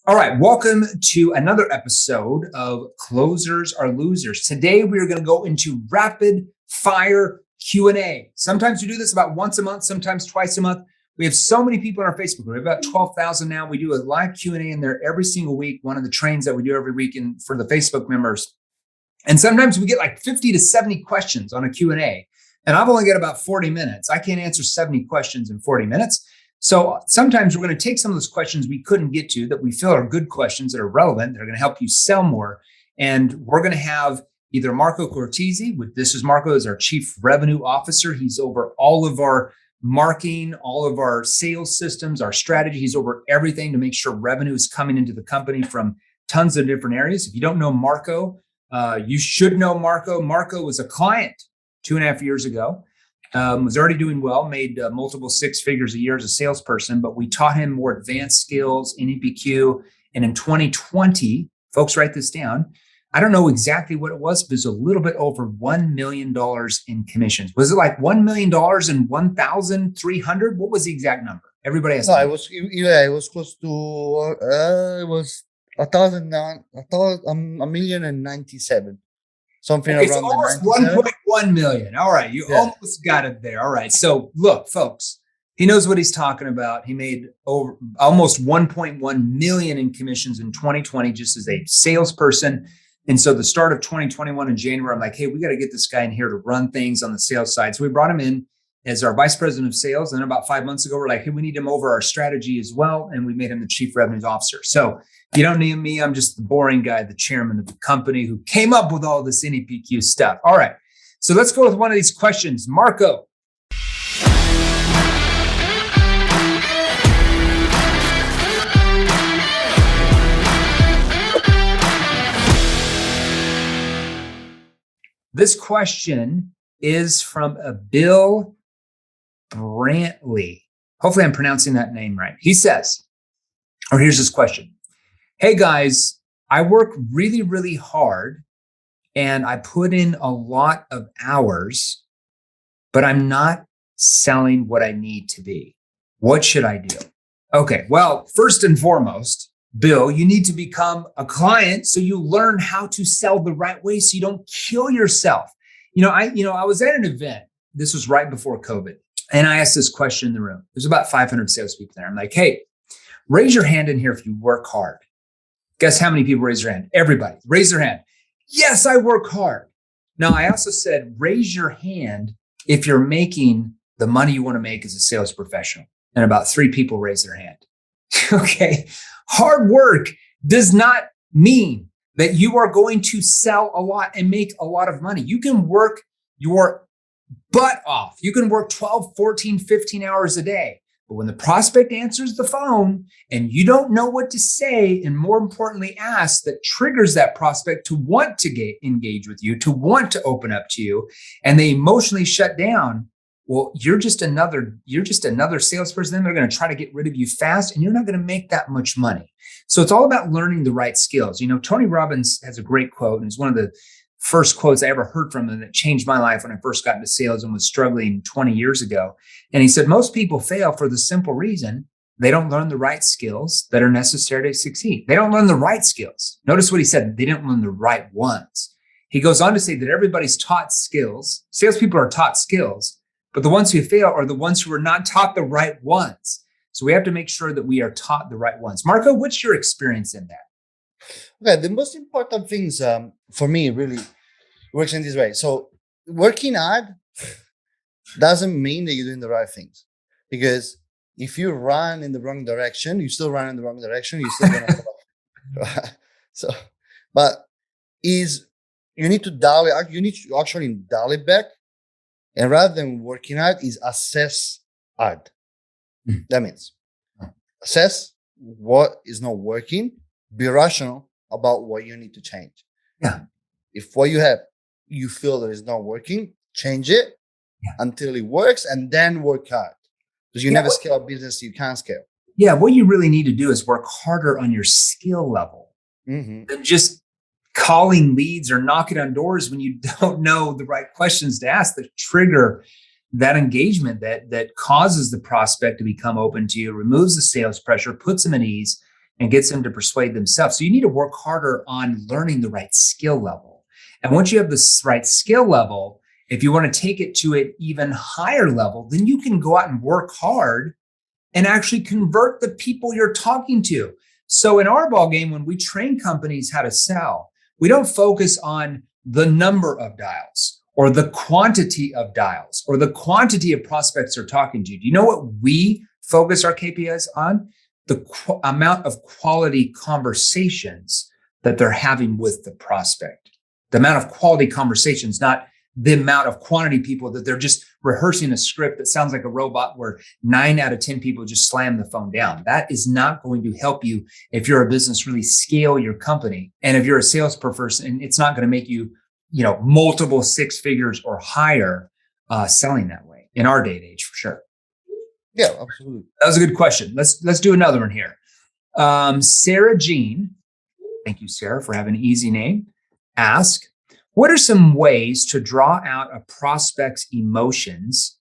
All right, welcome to another episode of Closers Are Losers. Today we are going to go into rapid fire Q&A. Sometimes we do this about once a month, sometimes twice a month. We have so many people in our Facebook group. We have about 12,000 now. We do a live Q&A in there every single week, one of the trains that we do every week for the Facebook members. And sometimes we get like 50 to 70 questions on a Q&A. And I've only got about 40 minutes. I can't answer 70 questions in 40 minutes. So sometimes we're going to take some of those questions we couldn't get to that we feel are good questions that are relevant, that are going to help you sell more. And we're going to have either Marco Cortesi, this is Marco, is our Chief Revenue Officer. He's over all of our marketing, all of our sales systems, our strategy. He's over everything to make sure revenue is coming into the company from tons of different areas. If you don't know Marco, you should know Marco. Marco was a client 2.5 years ago. Was already doing well, made multiple six figures a year as a salesperson, but we taught him more advanced skills in EPQ. And in 2020, folks, write this down. I don't know exactly what it was, but it was a little bit over $1 million in commissions. Was it like $1 million and 1,300? What was the exact number? Everybody has. No, it was close to, it was 1,097. Something okay, around so almost 1.1 million. All right, you almost got it there. All right, so look, folks, he knows what he's talking about. He made over almost 1.1 million in commissions in 2020 just as a salesperson. And so the start of 2021 in January, I'm like, hey, we got to get this guy in here to run things on the sales side. So we brought him in as our vice president of sales. And then about 5 months ago, we're like, hey, we need him over our strategy as well. And we made him the chief revenue officer. So you don't need me. I'm just the boring guy, the chairman of the company who came up with all this NEPQ stuff. All right. So let's go with one of these questions. Marco. This question is from a Bill Brantley. Hopefully I'm pronouncing that name right. He says, or here's his question. Hey guys, I work really, really hard and I put in a lot of hours, but I'm not selling what I need to be. What should I do? Okay, well, first and foremost, Bill, you need to become a client so you learn how to sell the right way so you don't kill yourself. I was at an event. This was right before COVID. And I asked this question in the room. There's about 500 salespeople there. I'm like, hey, raise your hand in here if you work hard. Guess how many people raise their hand? Everybody, raise their hand. Yes, I work hard. Now, I also said, raise your hand if you're making the money you want to make as a sales professional. And about 3 people raise their hand. Okay. Hard work does not mean that you are going to sell a lot and make a lot of money. You can work your butt off. You can work 12, 14, 15 hours a day. But when the prospect answers the phone and you don't know what to say, and more importantly, ask, that triggers that prospect to want to engage with you, to want to open up to you, and they emotionally shut down, well, you're just another salesperson. Then they're going to try to get rid of you fast, and you're not going to make that much money. So it's all about learning the right skills. Tony Robbins has a great quote, and it's one of the first quotes I ever heard from him that changed my life when I first got into sales and was struggling 20 years ago. And he said, most people fail for the simple reason they don't learn the right skills that are necessary to succeed. They don't learn the right skills. Notice what he said. They didn't learn the right ones. He goes on to say that everybody's taught skills. Salespeople are taught skills, but the ones who fail are the ones who are not taught the right ones. So we have to make sure that we are taught the right ones. Marco, what's your experience in that? Okay, the most important things for me really works in this way. So working hard doesn't mean that you're doing the right things, because if you run in the wrong direction, you still run in the wrong direction. You're still gonna so, but you need to dial it. You need to actually dial it back, and rather than working hard, is assess hard. That means assess what is not working. Be rational about what you need to change. Yeah. If what you have, you feel that is not working, change it until it works, and then work hard. Because you never scale a business you can't scale. Yeah. What you really need to do is work harder on your skill level than just calling leads or knocking on doors when you don't know the right questions to ask that trigger that engagement that causes the prospect to become open to you, removes the sales pressure, puts them at ease. and gets them to persuade themselves. So you need to work harder on learning the right skill level. And once you have this right skill level, if you want to take it to an even higher level, then you can go out and work hard and actually convert the people you're talking to. So in our ballgame, when we train companies how to sell, we don't focus on the number of dials or the quantity of dials or the quantity of prospects they're talking to. Do you know what we focus our KPIs on? The amount of quality conversations that they're having with the prospect. The amount of quality conversations, not the amount of quantity people that they're just rehearsing a script that sounds like a robot where 9 out of 10 people just slam the phone down. That is not going to help you if you're a business really scale your company. And if you're a salesperson, it's not going to make you, multiple 6 figures or higher selling that way in our day and age for sure. Yeah, absolutely. That was a good question. Let's do another one here. Sarah Jean, thank you, Sarah, for having an easy name. Ask, what are some ways to draw out a prospect's emotions,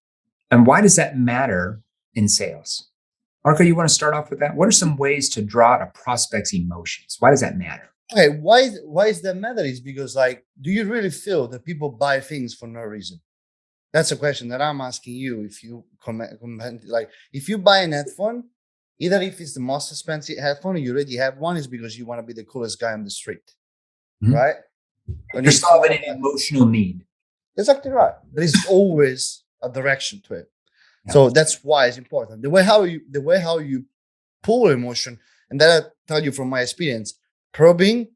and why does that matter in sales? Marco, you want to start off with that? What are some ways to draw out a prospect's emotions? Why does that matter? Okay, why is that matter? Is because do you really feel that people buy things for no reason? That's a question that I'm asking you. If you comment, if you buy an headphone, either if it's the most expensive headphone or you already have one, is because you want to be the coolest guy on the street, right? You're solving an emotional need. Exactly right. There is always a direction to it. Yeah. So that's why it's important. The way how you pull emotion, and that I tell you from my experience, probing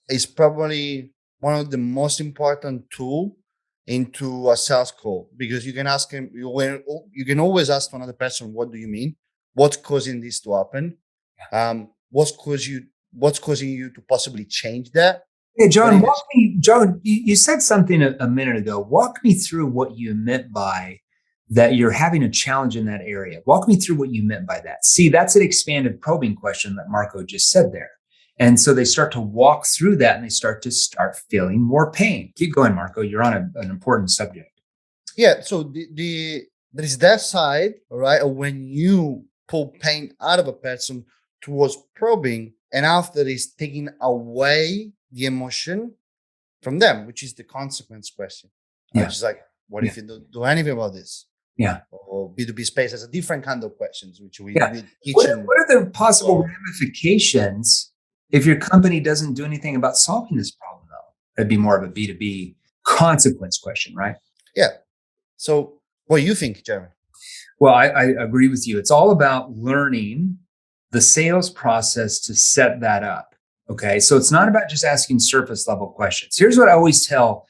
is probably one of the most important tool into a sales call, because you can ask him, you can always ask another person, what do you mean? What's causing this to happen? What's causing you to possibly change that? Hey, John, you said something a minute ago. Walk me through what you meant by that you're having a challenge in that area. Walk me through what you meant by that. See, that's an expanded probing question that Marco just said there. And so they start to walk through that and they start feeling more pain. Keep going, Marco. You're on an important subject. Yeah. So there is that side, right, of when you pull pain out of a person towards probing, and after is taking away the emotion from them, which is the consequence question. Yeah. Which is what if you don't do anything about this? Yeah. Or B2B space has a different kind of questions, which we teach. What are the possible ramifications if your company doesn't do anything about solving this problem, though? It'd be more of a B2B consequence question, right? Yeah. So what do you think, Jeremy? Well, I agree with you. It's all about learning the sales process to set that up. Okay. So it's not about just asking surface level questions. Here's what I always tell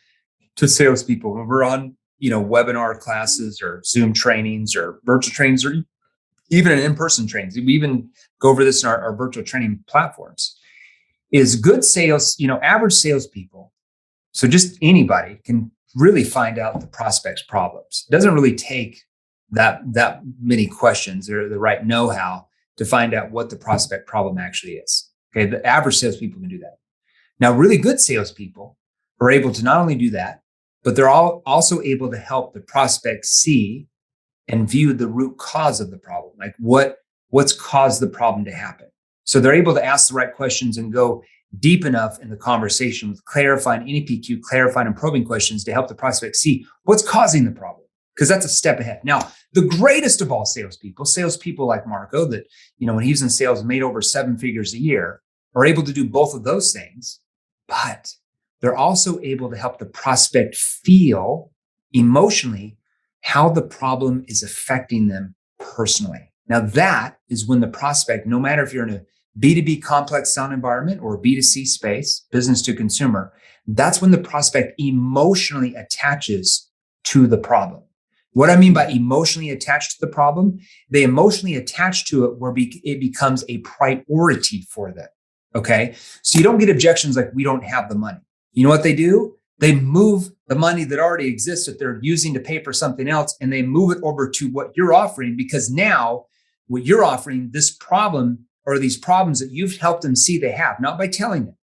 to salespeople when we're on, webinar classes or Zoom trainings or virtual trainings or even in-person trainings. We even go over this in our virtual training platforms. Is good sales, average salespeople. So just anybody can really find out the prospect's problems. It doesn't really take that many questions or the right know-how to find out what the prospect problem actually is. Okay, the average salespeople can do that. Now, really good salespeople are able to not only do that, but they're also able to help the prospect see and view the root cause of the problem, like what's caused the problem to happen. So they're able to ask the right questions and go deep enough in the conversation with clarifying NEPQ, clarifying and probing questions to help the prospect see what's causing the problem, because that's a step ahead. Now, the greatest of all salespeople like Marco, that, when he was in sales, made over 7 figures a year, are able to do both of those things, but they're also able to help the prospect feel emotionally how the problem is affecting them personally. Now, that is when the prospect, no matter if you're in a B2B complex sound environment or a B2C space, business to consumer, that's when the prospect emotionally attaches to the problem. What I mean by emotionally attached to the problem, they emotionally attach to it where it becomes a priority for them. Okay. So you don't get objections like, we don't have the money. You know what they do? They move the money that already exists that they're using to pay for something else, and they move it over to what you're offering, because now what you're offering, this problem or these problems that you've helped them see they have, not by telling them.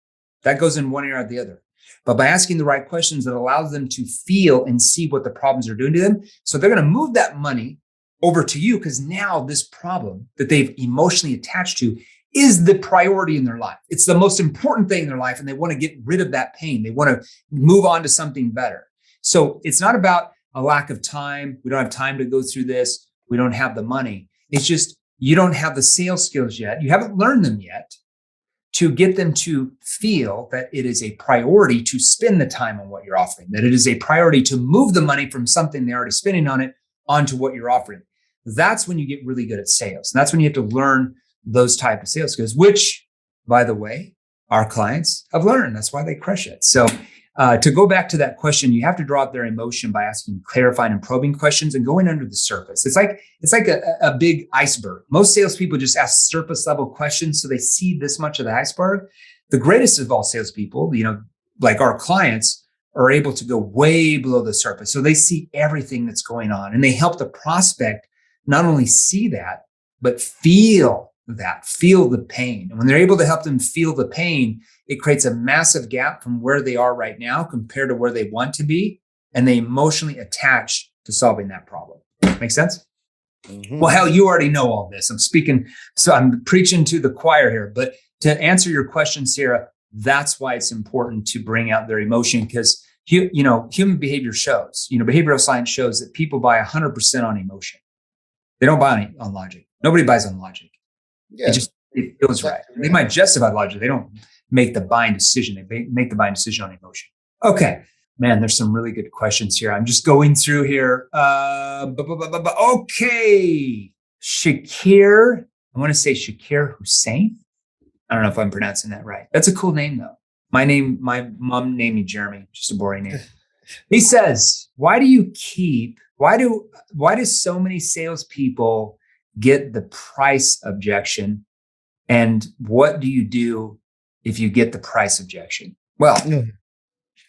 That goes in one ear or the other. But by asking the right questions that allows them to feel and see what the problems are doing to them. So they're going to move that money over to you, because now this problem that they've emotionally attached to is the priority in their life. It's the most important thing in their life, and they want to get rid of that pain. They want to move on to something better. So it's not about a lack of time. We don't have time to go through this. We don't have the money. It's just you don't have the sales skills yet. You haven't learned them yet to get them to feel that it is a priority to spend the time on what you're offering, that it is a priority to move the money from something they're already spending on it onto what you're offering. That's when you get really good at sales. And that's when you have to learn those type of sales skills, which, by the way, our clients have learned. That's why they crush it. So to go back to that question, you have to draw out their emotion by asking clarifying and probing questions and going under the surface. It's like a big iceberg. Most salespeople just ask surface level questions, so they see this much of the iceberg. The greatest of all salespeople, like our clients, are able to go way below the surface. So they see everything that's going on, and they help the prospect not only see that, but feel the pain. And when they're able to help them feel the pain, it creates a massive gap from where they are right now compared to where they want to be. And they emotionally attach to solving that problem. Make sense? Mm-hmm. Well, hell, you already know all this. I'm speaking, so I'm preaching to the choir here. But to answer your question, Sarah, that's why it's important to bring out their emotion, because human behavior shows, behavioral science shows that people buy 100% on emotion. They don't buy on logic. Nobody buys on logic. Yeah. It feels right. They might justify logic. They don't make the buying decision. They make the buying decision on emotion. Okay, man, there's some really good questions here. I'm just going through here. Okay. Shakir. I want to say Shakir Hussein. I don't know if I'm pronouncing that right. That's a cool name though. My mom named me Jeremy, just a boring name. He says, why do so many salespeople get the price objection? And what do you do if you get the price objection? Well,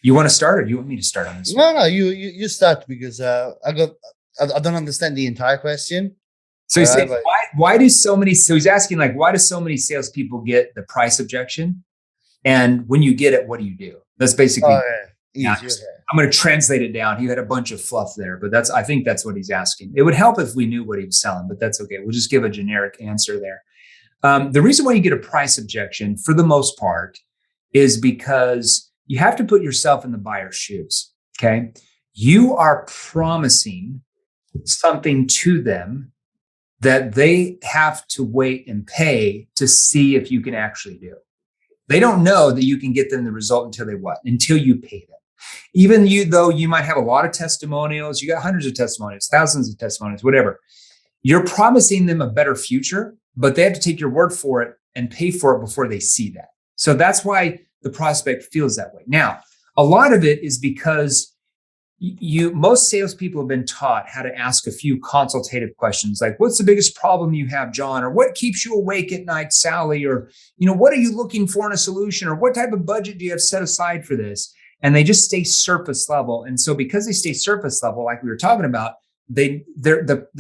you want to start, or do you want me to start on this? No, you start, because I don't understand the entire question. So he's saying, why do so many? So he's asking, why do so many salespeople get the price objection? And when you get it, what do you do? That's basically. I'm going to translate it down. He had a bunch of fluff there, but I think that's what he's asking. It would help if we knew what he was selling, but that's okay. We'll just give a generic answer there. The reason why you get a price objection, for the most part, is because you have to put yourself in the buyer's shoes. Okay. You are promising something to them that they have to wait and pay to see if you can actually do. They don't know that you can get them the result until you pay them. Even though you might have a lot of testimonials, you got hundreds of testimonials, thousands of testimonials, whatever. You're promising them a better future, but they have to take your word for it and pay for it before they see that. So that's why the prospect feels that way. Now, a lot of it is because most salespeople have been taught how to ask a few consultative questions, like, what's the biggest problem you have, John? Or what keeps you awake at night, Sally? Or, what are you looking for in a solution? Or what type of budget do you have set aside for this? And they just stay surface level. And so because they stay surface level, like we were talking about, the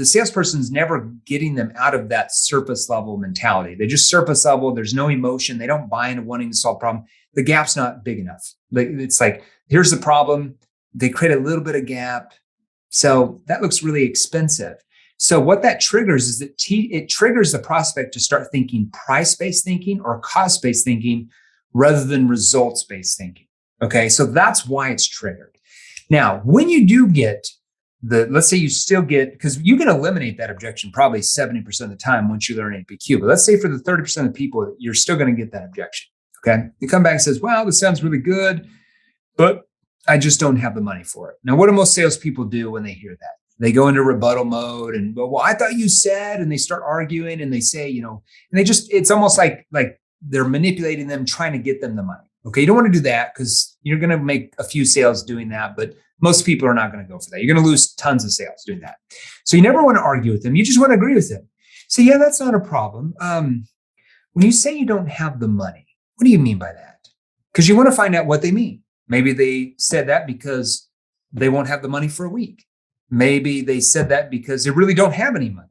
salesperson's never getting them out of that surface level mentality. They just surface level. There's no emotion. They don't buy into wanting to solve a problem. The gap's not big enough. It's like, here's the problem. They create a little bit of gap. So that looks really expensive. So what that triggers is that it triggers the prospect to start thinking price-based thinking or cost-based thinking rather than results-based thinking. Okay, so that's why it's triggered. Now, when you do get let's say you still get, because you can eliminate that objection probably 70% of the time once you learn APQ, but let's say for the 30% of people, you're still going to get that objection. Okay, you come back and says, well, this sounds really good, but I just don't have the money for it. Now, what do most salespeople do when they hear that? They go into rebuttal mode and go, well, I thought you said, and they start arguing and they say, and it's almost like they're manipulating them, trying to get them the money. Okay, you don't want to do that because you're going to make a few sales doing that, but most people are not going to go for that. You're going to lose tons of sales doing that. So you never want to argue with them. You just want to agree with them. So yeah, that's not a problem. When you say you don't have the money, what do you mean by that? Because you want to find out what they mean. Maybe they said that because they won't have the money for a week. Maybe they said that because they really don't have any money.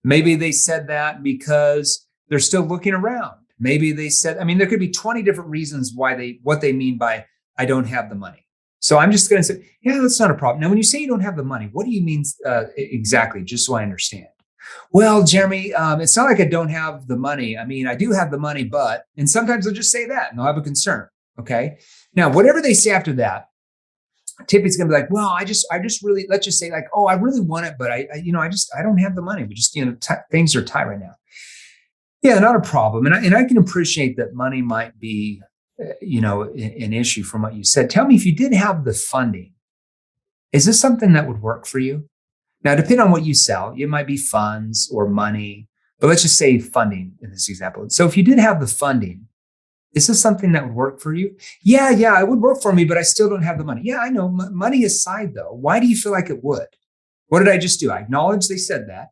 Maybe they said that because they're still looking around. Maybe they said, there could be 20 different reasons what they mean by I don't have the money. So I'm just going to say, yeah, that's not a problem. Now, when you say you don't have the money, what do you mean exactly? Just so I understand. Well, Jeremy, it's not like I don't have the money. I mean, I do have the money, but, and sometimes they'll just say that and they'll have a concern. Okay. Now, whatever they say after that, typically it's going to be like, well, I just really, let's just say like, oh, I really want it, but I don't have the money. We just, things are tight right now. Yeah, not a problem. And I can appreciate that money might be, an issue from what you said. Tell me, if you did have the funding, is this something that would work for you? Now, depending on what you sell, it might be funds or money, but let's just say funding in this example. So if you did have the funding, is this something that would work for you? Yeah, it would work for me, but I still don't have the money. Yeah, I know. Money aside, though, why do you feel like it would? What did I just do? I acknowledge they said that.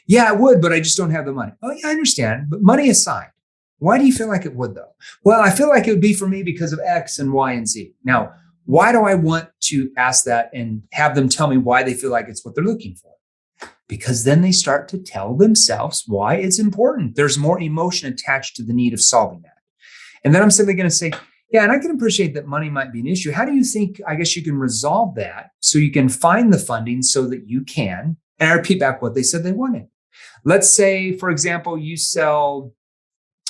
Yeah, I would, but I just don't have the money. Oh, yeah, I understand. But money aside, why do you feel like it would, though? Well, I feel like it would be for me because of X and Y and Z. Now, why do I want to ask that and have them tell me why they feel like it's what they're looking for? Because then they start to tell themselves why it's important. There's more emotion attached to the need of solving that. And then I'm simply going to say, yeah, and I can appreciate that money might be an issue. How do you think, I guess you can resolve that so you can find the funding so that you can, and I repeat back what they said they wanted. Let's say, for example, you sell,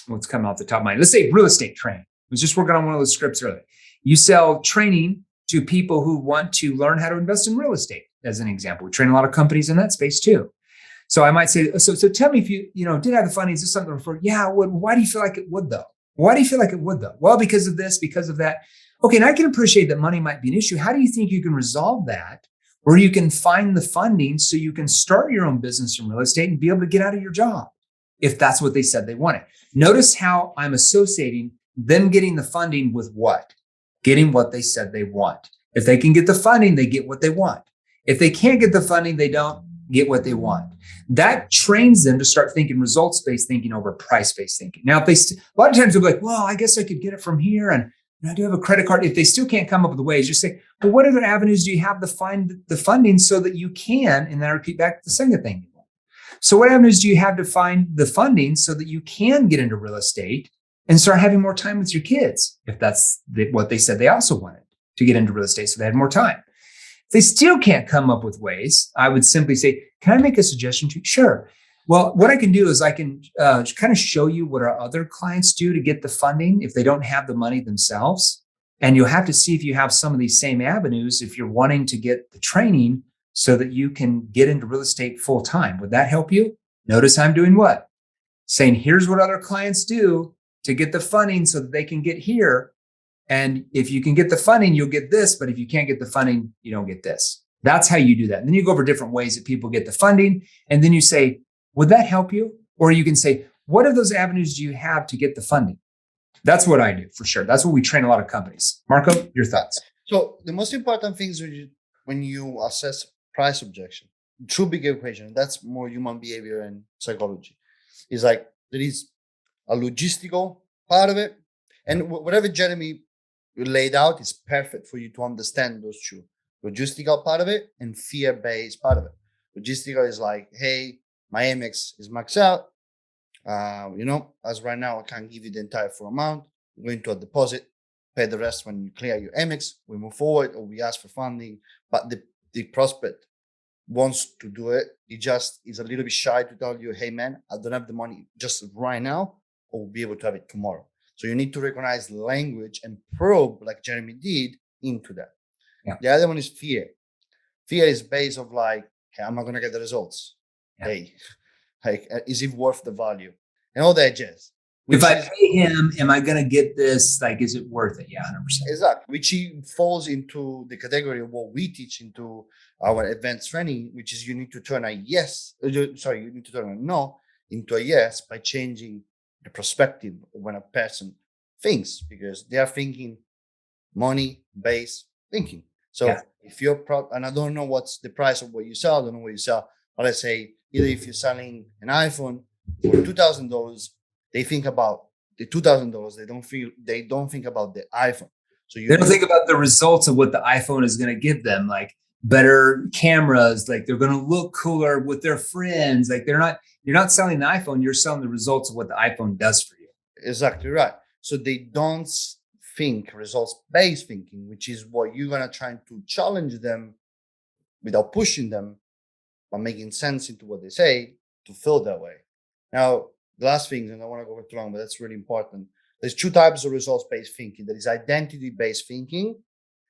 what's coming off the top of my mind? Let's say real estate training. I was just working on one of those scripts earlier. You sell training to people who want to learn how to invest in real estate, as an example. We train a lot of companies in that space too. So I might say, so tell me if you, did have the funding, is this something to refer? Yeah, it would. Why do you feel like it would though? Why do you feel like it would though? Well, because of this, because of that. Okay, and I can appreciate that money might be an issue. How do you think you can resolve that? Where you can find the funding so you can start your own business in real estate and be able to get out of your job, if that's what they said they wanted. Notice how I'm associating them getting the funding with what? Getting what they said they want. If they can get the funding, they get what they want. If they can't get the funding, they don't get what they want. That trains them to start thinking results-based thinking over price-based thinking. Now, if they a lot of times they'll be like, well, I guess I could get it from here, and I do have a credit card. If they still can't come up with ways, just say, well, what other avenues do you have to find the funding so that you can, and then I repeat back the second thing. So what avenues do you have to find the funding so that you can get into real estate and start having more time with your kids? If that's what they said they also wanted, to get into real estate so they had more time. If they still can't come up with ways, I would simply say, can I make a suggestion to you? Sure. Well, what I can do is I can kind of show you what our other clients do to get the funding if they don't have the money themselves. And you'll have to see if you have some of these same avenues if you're wanting to get the training so that you can get into real estate full time. Would that help you? Notice I'm doing what? Saying, here's what other clients do to get the funding so that they can get here. And if you can get the funding, you'll get this. But if you can't get the funding, you don't get this. That's how you do that. And then you go over different ways that people get the funding. And then you say, would that help you? Or you can say, what are those avenues do you have to get the funding? That's what I do for sure. That's what we train a lot of companies. Marco, your thoughts? So the most important things when you assess price objection, true big equation, that's more human behavior and psychology, is like there is a logistical part of it. And whatever Jeremy laid out is perfect for you to understand those two. Logistical part of it and fear-based part of it. Logistical is like, hey, my Amex is maxed out. As right now, I can't give you the entire full amount. We're going to a deposit, pay the rest when you clear your Amex. We move forward or we ask for funding. But the prospect wants to do it. He just is a little bit shy to tell you, hey, man, I don't have the money just right now, or we'll be able to have it tomorrow. So you need to recognize language and probe, like Jeremy did, into that. Yeah. The other one is fear. Fear is based of like, hey, am I going to get the results? Yeah. Hey, like, is it worth the value? And all that jazz. If I pay him, am I going to get this? Like, is it worth it? Yeah, 100%. Exactly. Which falls into the category of what we teach into our advanced training, which is you need to turn a yes. You need to turn a no into a yes by changing the perspective of when a person thinks, because they are thinking money-based thinking. So if you're and I don't know what's the price of what you sell, I don't know what you sell, but let's say either if you're selling an iPhone for $2,000, they think about the $2,000. They don't think about the iPhone. So they don't think about the results of what the iPhone is going to give them, like better cameras, like they're going to look cooler with their friends. Like you're not selling the iPhone, you're selling the results of what the iPhone does for you. Exactly right. So they don't think results-based thinking, which is what you're going to try to challenge them without pushing them, but making sense into what they say to feel that way. Now, the last thing, and I want to go too long, but that's really important. There's two types of results-based thinking. There is identity-based thinking,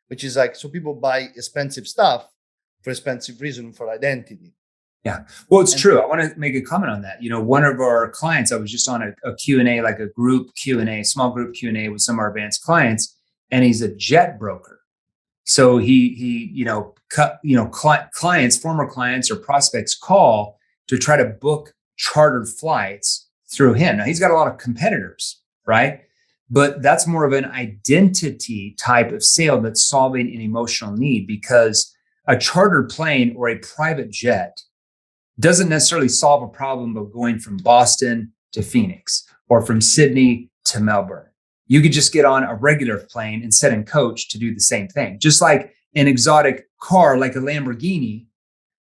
which is like, so people buy expensive stuff for expensive reason, for identity. Yeah. Well, it's true. I want to make a comment on that. One of our clients, I was just on a Q&A, like a group Q&A, small group Q&A with some of our advanced clients, and he's a jet broker. So clients, former clients or prospects call to try to book chartered flights through him. Now he's got a lot of competitors, right? But that's more of an identity type of sale that's solving an emotional need, because a chartered plane or a private jet doesn't necessarily solve a problem of going from Boston to Phoenix or from Sydney to Melbourne. You could just get on a regular plane and sit in coach to do the same thing. Just like an exotic car like a Lamborghini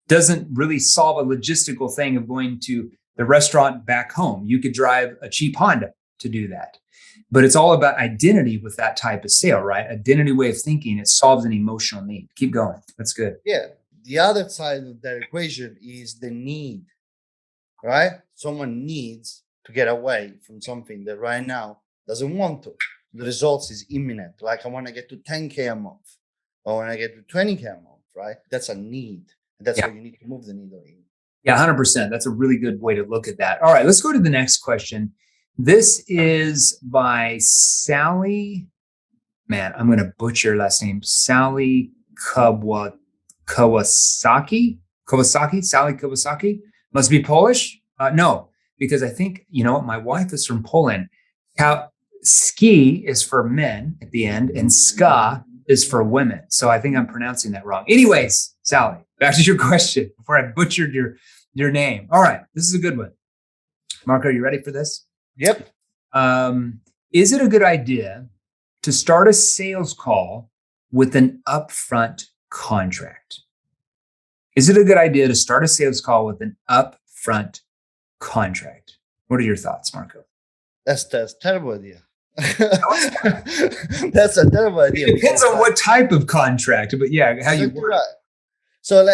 doesn't really solve a logistical thing of going to the restaurant back home. You could drive a cheap Honda to do that. But it's all about identity with that type of sale, right? Identity way of thinking. It solves an emotional need. Keep going. That's good. Yeah. The other side of that equation is the need, right? Someone needs to get away from something that right now doesn't want to. The results is imminent. Like, I want to get to 10K a month, or when I get to 20K a month, right? That's a need. That's why you need to move the needle in. Yeah, 100%. That's a really good way to look at that. All right, let's go to the next question. This is by Sally. Man, I'm going to butcher her last name. Sally Kawasaki. Sally Kawasaki. Must be Polish? No, because I think, my wife is from Poland. Ski is for men at the end, and ska is for women. So I think I'm pronouncing that wrong. Anyways, Sally, back to your question before I butchered your name. All right, this is a good one. Marco, are you ready for this? Yep. Is it a good idea to start a sales call with an upfront contract? Is it a good idea to start a sales call with an upfront contract? What are your thoughts, Marco? That's a terrible idea. That's a terrible idea. It depends on what type of contract, but yeah, how you work. Right. So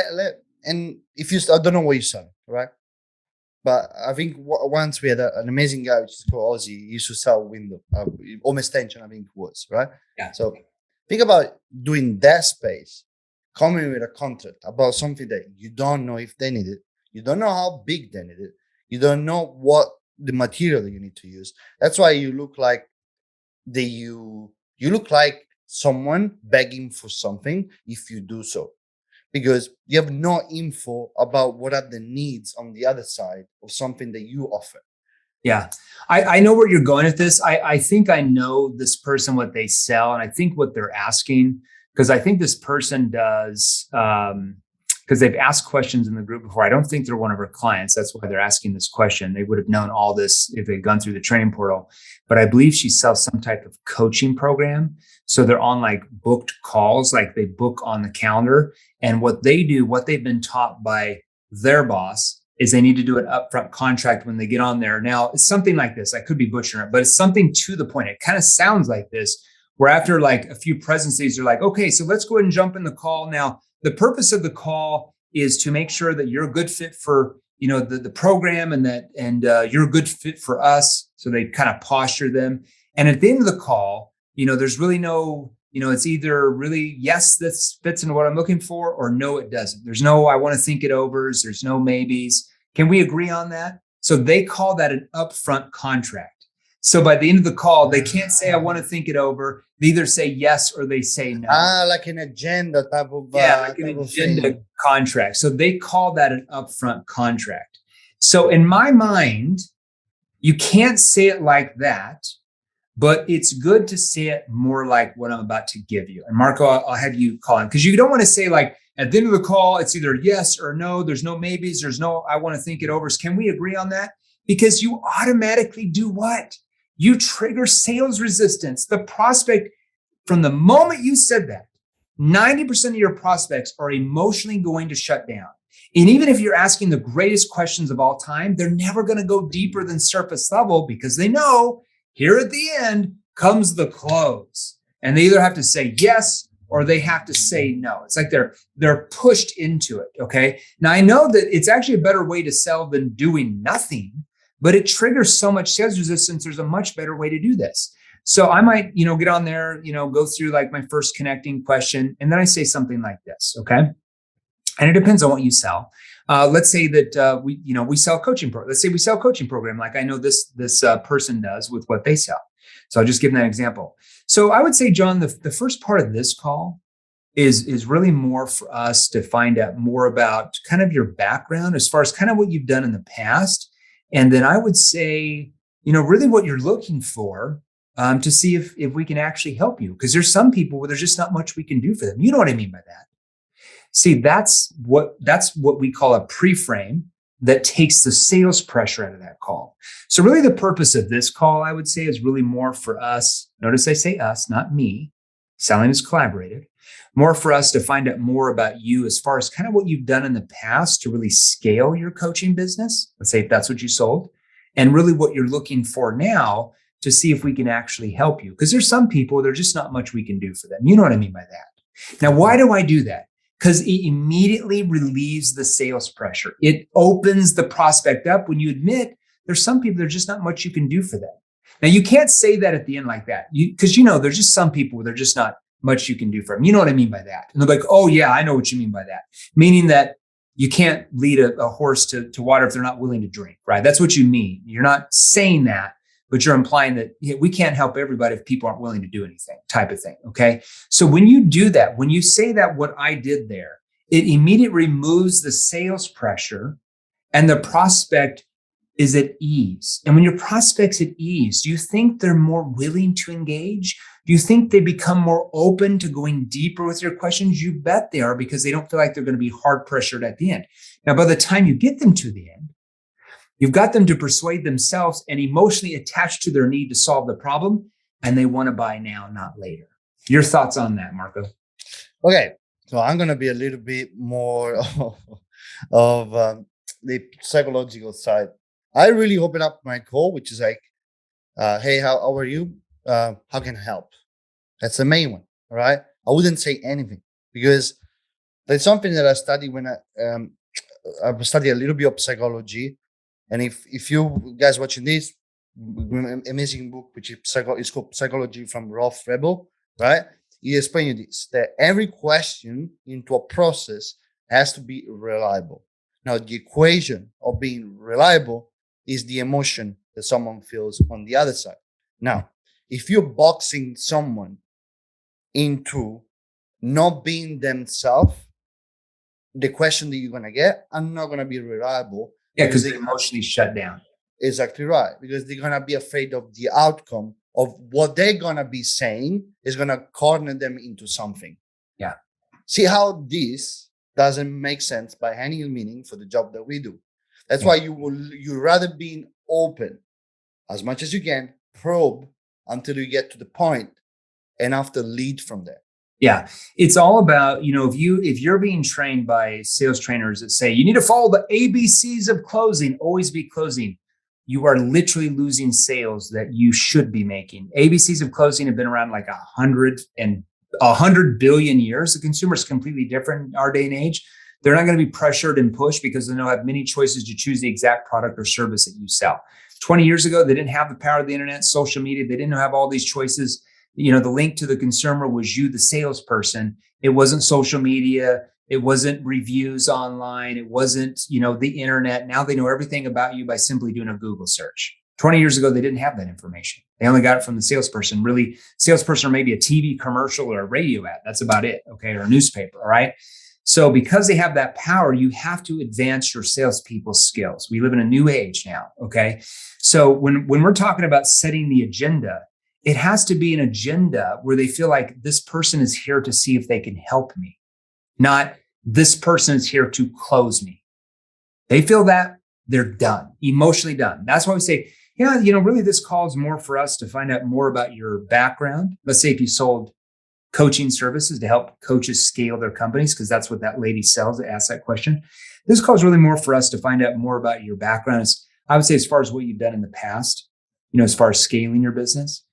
and if you, I don't know what you said, right? But I think once we had an amazing guy, which is called Ozzy. He used to sell window, home extension, I think it was, right? Yeah. So think about doing that space, coming with a contract about something that you don't know if they need it. You don't know how big they need it. You don't know what the material you need to use. That's why you look like you look like someone begging for something if you do so, because you have no info about what are the needs on the other side of something that you offer. Yeah, I know where you're going with this. I think I know this person, what they sell, and I think what they're asking, because I think this person does, because they've asked questions in the group before. I don't think they're one of our clients. That's why they're asking this question. They would have known all this if they'd gone through the training portal. But I believe she sells some type of coaching program. So they're on like booked calls, like they book on the calendar. And what they do, what they've been taught by their boss, is they need to do an upfront contract when they get on there. Now, it's something like this. I could be butchering it, but it's something to the point. It kind of sounds like this, where after like a few presences, they're like, okay, so let's go ahead and jump in the call. Now, the purpose of the call is to make sure that you're a good fit for, the program, and that, you're a good fit for us. So they kind of posture them. And at the end of the call, there's really no, it's either really, yes, this fits into what I'm looking for, or no, it doesn't. There's no, I want to think it over. There's no maybes. Can we agree on that? So they call that an upfront contract. So by the end of the call, they can't say, I want to think it over. They either say yes or they say no. Like an agenda type of like an agenda contract. So they call that an upfront contract. So in my mind, you can't say it like that, but it's good to say it more like what I'm about to give you. And Marco, I'll have you call him, because you don't want to say like at the end of the call, it's either yes or no. There's no maybes. There's no, I want to think it over. Can we agree on that? Because you automatically do what? You trigger sales resistance. The prospect, from the moment you said that, 90% of your prospects are emotionally going to shut down. And even if you're asking the greatest questions of all time, they're never going to go deeper than surface level, because they know here at the end comes the close. And they either have to say yes or they have to say no. It's like they're pushed into it. Okay. Now I know that it's actually a better way to sell than doing nothing, but it triggers so much sales resistance. There's a much better way to do this. So I might, get on there, go through like my first connecting question, and then I say something like this. Okay. And it depends on what you sell. Let's say that we sell coaching Let's say we sell coaching program, like I know this person does with what they sell. So I'll just give them that example. So I would say, John, the first part of this call is really more for us to find out more about kind of your background as far as kind of what you've done in the past, and then I would say, really what you're looking for. To see if we can actually help you, because there's some people where there's just not much we can do for them. You know what I mean by that? See, that's what we call a pre-frame that takes the sales pressure out of that call. So really the purpose of this call, I would say, is really more for us. Notice I say us, not me. Selling is collaborative. More for us to find out more about you as far as kind of what you've done in the past to really scale your coaching business. Let's say if that's what you sold, and really what you're looking for now to see if we can actually help you. Because there's some people, there's just not much we can do for them. You know what I mean by that? Now, why do I do that? Because it immediately relieves the sales pressure. It opens the prospect up when you admit there's some people, there's just not much you can do for them. Now, you can't say that at the end like that, because there's just some people where there's just not much you can do for them. You know what I mean by that? And they're like, oh yeah, I know what you mean by that. Meaning that you can't lead a horse to water if they're not willing to drink, right? That's what you mean. You're not saying that, but you're implying that we can't help everybody if people aren't willing to do anything, type of thing, okay? So when you do that, when you say that what I did there, it immediately removes the sales pressure and the prospect is at ease. And when your prospect's at ease, do you think they're more willing to engage? Do you think they become more open to going deeper with your questions? You bet they are, because they don't feel like they're going to be hard pressured at the end. Now, by the time you get them to the end, you've got them to persuade themselves and emotionally attached to their need to solve the problem, and they want to buy now, not later. Your thoughts on that, Marco? Okay, so I'm going to be a little bit more of the psychological side. I really open up my call, which is like, hey, how are you? How can I help? That's the main one, all right? I wouldn't say anything, because there's something that I study when I study a little bit of psychology. And if you guys watching this amazing book, which is called Psychology from Ralph Rebel, right? He explains you this, that every question into a process has to be reliable. Now, the equation of being reliable is the emotion that someone feels on the other side. Now, if you're boxing someone into not being themselves, the question that you're going to get are not going to be reliable. Yeah, because they're emotionally shut down. Exactly right. Because they're going to be afraid of the outcome of what they're going to be saying is going to corner them into something. Yeah. See how this doesn't make sense by any meaning for the job that we do. That's why you rather being open as much as you can, probe until you get to the point, and after lead from there. Yeah, it's all about, if you're being trained by sales trainers that say you need to follow the ABCs of closing, always be closing, you are literally losing sales that you should be making. ABCs of closing have been around like 100 billion years. The consumer is completely different in our day and age. They're not going to be pressured and pushed because they don't have many choices to choose the exact product or service that you sell. 20 years ago, they didn't have the power of the internet, social media. They didn't have all these choices. The link to the consumer was you, the salesperson. It wasn't social media. It wasn't reviews online. It wasn't, the internet. Now they know everything about you by simply doing a Google search. 20 years ago, they didn't have that information. They only got it from the salesperson. Really, salesperson or maybe a TV commercial or a radio ad. That's about it. Okay. Or a newspaper. All right. So because they have that power, you have to advance your salespeople's skills. We live in a new age now. Okay. So when we're talking about setting the agenda, it has to be an agenda where they feel like this person is here to see if they can help me, not this person is here to close me. They feel that they're done, emotionally done. That's why we say, really this call is more for us to find out more about your background. Let's say if you sold coaching services to help coaches scale their companies, because that's what that lady sells to ask that question. This call is really more for us to find out more about your background. I would say as far as what you've done in the past, as far as scaling your business.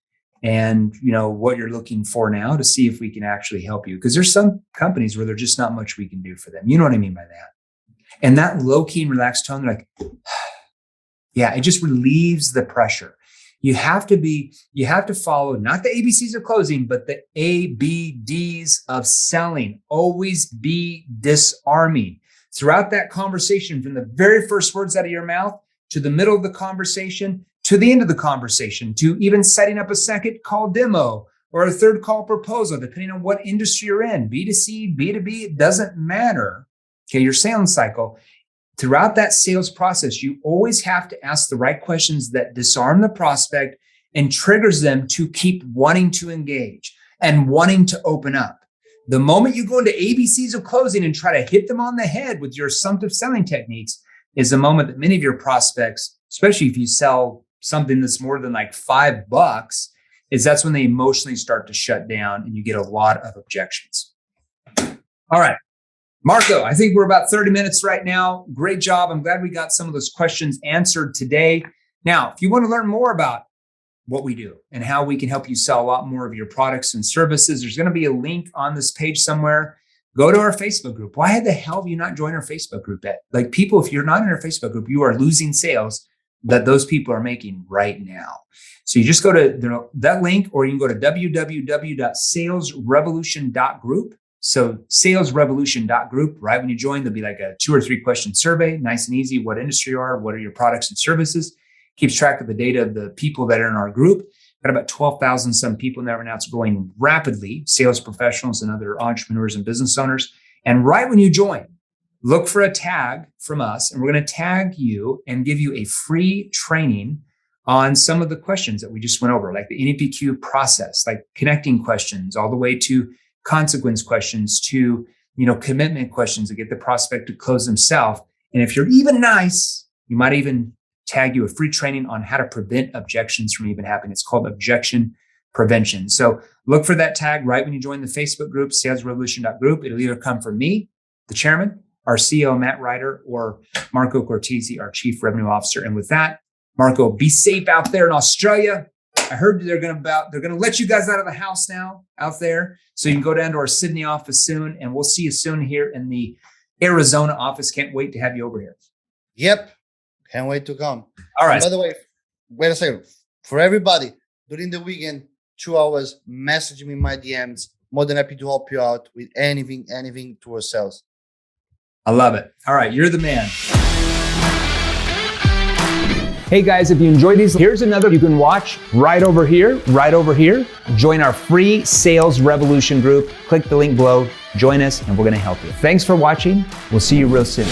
and what you're looking for now to see if we can actually help you. Because there's some companies where there's just not much we can do for them. You know what I mean by that? And that low key and relaxed tone, they're like, yeah, it just relieves the pressure. You have to follow not the ABCs of closing, but the ABDs of selling. Always be disarming. Throughout that conversation, from the very first words out of your mouth to the middle of the conversation, to the end of the conversation, to even setting up a second call demo or a third call proposal, depending on what industry you're in, B2C, B2B, it doesn't matter. Okay, your sales cycle. Throughout that sales process, you always have to ask the right questions that disarm the prospect and triggers them to keep wanting to engage and wanting to open up. The moment you go into ABCs of closing and try to hit them on the head with your assumptive selling techniques is the moment that many of your prospects, especially if you sell something that's more than like $5, is that's when they emotionally start to shut down and you get a lot of objections. All right. Marco, I think we're about 30 minutes right now. Great job. I'm glad we got some of those questions answered today. Now, if you want to learn more about what we do and how we can help you sell a lot more of your products and services, there's going to be a link on this page somewhere. Go to our Facebook group. Why the hell have you not joined our Facebook group yet? Like, people, if you're not in our Facebook group, you are losing sales that those people are making right now. So you just go to that link, or you can go to www.salesrevolution.group. So salesrevolution.group, right when you join, there'll be like a 2 or 3 question survey, nice and easy. What industry you are, what are your products and services? Keeps track of the data of the people that are in our group. Got about 12,000 some people in there right now. It's growing rapidly, sales professionals and other entrepreneurs and business owners. And right when you join, look for a tag from us, and we're going to tag you and give you a free training on some of the questions that we just went over, like the NEPQ process, like connecting questions, all the way to consequence questions, to commitment questions to get the prospect to close themselves. And if you're even nice, you might even tag you a free training on how to prevent objections from even happening. It's called objection prevention. So look for that tag right when you join the Facebook group, salesrevolution.group. It'll either come from me, the chairman, our CEO, Matt Ryder, or Marco Cortesi, our chief revenue officer. And with that, Marco, be safe out there in Australia. I heard they're going to let you guys out of the house now out there. So you can go down to our Sydney office soon, and we'll see you soon here in the Arizona office. Can't wait to have you over here. Yep. Can't wait to come. All right. And by the way, wait a second. For everybody, during the weekend, 2 hours, message me in my DMs. More than happy to help you out with anything towards sales. I love it. All right. You're the man. Hey guys, if you enjoyed these, here's another you can watch right over here. Join our free Sales Revolution group. Click the link below, join us, and we're going to help you. Thanks for watching. We'll see you real soon.